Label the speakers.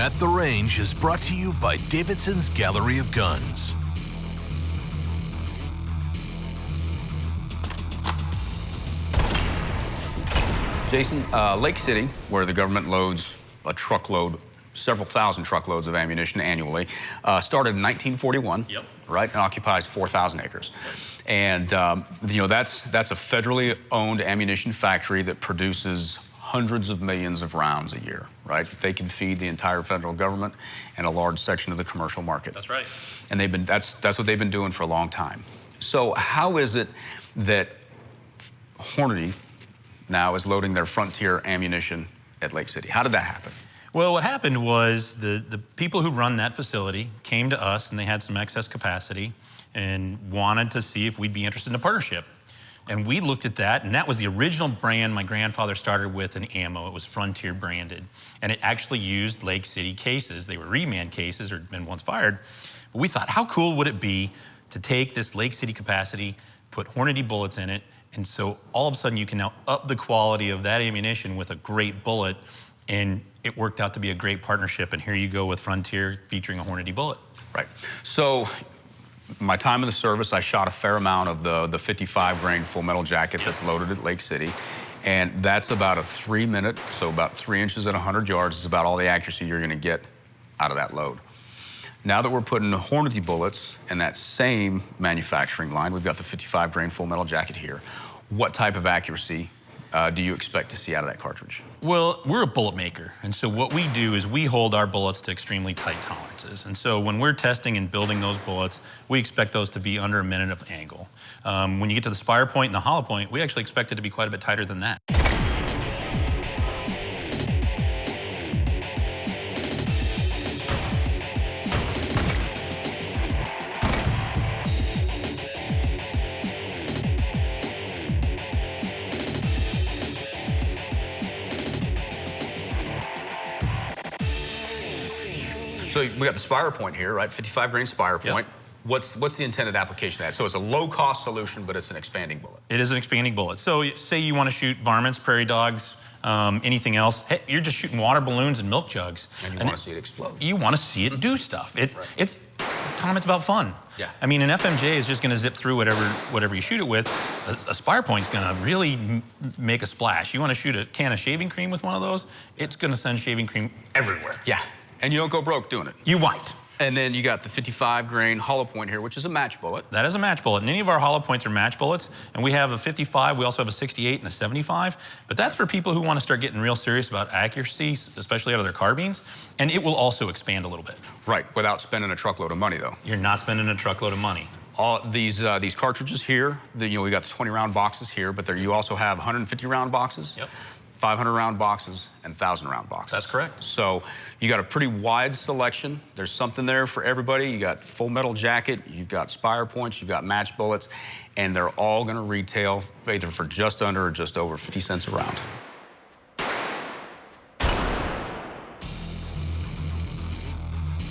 Speaker 1: At the Range is brought to you by Davidson's Gallery of Guns.
Speaker 2: Jason, Lake City, where the government loads a truckload, several thousand truckloads of ammunition annually, started in 1941,
Speaker 3: Yep.
Speaker 2: right, and occupies 4,000 acres. And, you know, that's a federally owned ammunition factory that produces hundreds of millions of rounds a year, right? They can feed the entire federal government and a large section of the commercial market.
Speaker 3: That's right.
Speaker 2: And that's what they've been doing for a long time. So how is it that Hornady now is loading their Frontier ammunition at Lake City? How did that happen?
Speaker 3: Well, what happened was the people who run that facility came to us and they had some excess capacity and wanted to see if we'd be interested in a partnership. And we looked at that, and that was the original brand my grandfather started with in ammo. It was Frontier branded, and it actually used Lake City cases. They were reman cases or had been once fired. But we thought, how cool would it be to take this Lake City capacity, put Hornady bullets in it, and so all of a sudden you can now up the quality of that ammunition with a great bullet, and it worked out to be a great partnership. And here you go with Frontier featuring a Hornady bullet.
Speaker 2: Right. So my time in the service, I shot a fair amount of the 55 grain full metal jacket that's loaded at Lake City. And that's about a 3 minute, so about 3 inches at 100 yards is about all the accuracy you're gonna get out of that load. Now that we're putting Hornady bullets in that same manufacturing line, we've got the 55 grain full metal jacket here. What type of accuracy do you expect to see out of that cartridge?
Speaker 3: Well, we're a bullet maker, and so what we do is we hold our bullets to extremely tight tolerances. And so when we're testing and building those bullets, we expect those to be under a minute of angle. When you get to the Spire Point and the hollow point, we actually expect it to be quite a bit tighter than that.
Speaker 2: So we got the Spire Point here, right? 55 grain Spire Point.
Speaker 3: Yep.
Speaker 2: What's the intended application of that? So it's a low-cost solution, but it's an expanding bullet.
Speaker 3: It is an expanding bullet. So say you want to shoot varmints, prairie dogs, anything else. Hey, you're just shooting water balloons and milk jugs.
Speaker 2: And you want to see it explode.
Speaker 3: You want to see it do stuff. Tom, it's about fun.
Speaker 2: Yeah.
Speaker 3: I mean, an FMJ is just going to zip through whatever you shoot it with. A Spire Point's going to really make a splash. You want to shoot a can of shaving cream with one of those, it's going to send shaving cream everywhere.
Speaker 2: Yeah, and you don't go broke doing it.
Speaker 3: You might.
Speaker 2: And then you got the 55 grain hollow point here, which is a match bullet.
Speaker 3: That is a match bullet. And any of our hollow points are match bullets. And we have a 55, we also have a 68 and a 75. But that's for people who want to start getting real serious about accuracy, especially out of their carbines. And it will also expand a little bit.
Speaker 2: Right, without spending a truckload of money, though.
Speaker 3: You're not spending a truckload of money.
Speaker 2: All these cartridges here, we got the 20 round boxes here, but you also have 150 round boxes.
Speaker 3: Yep.
Speaker 2: 500 round boxes and 1,000 round boxes.
Speaker 3: That's correct.
Speaker 2: So you got a pretty wide selection. There's something there for everybody. You got full metal jacket, you've got Spire Points, you've got match bullets, and they're all gonna retail either for just under or just over 50 cents a round.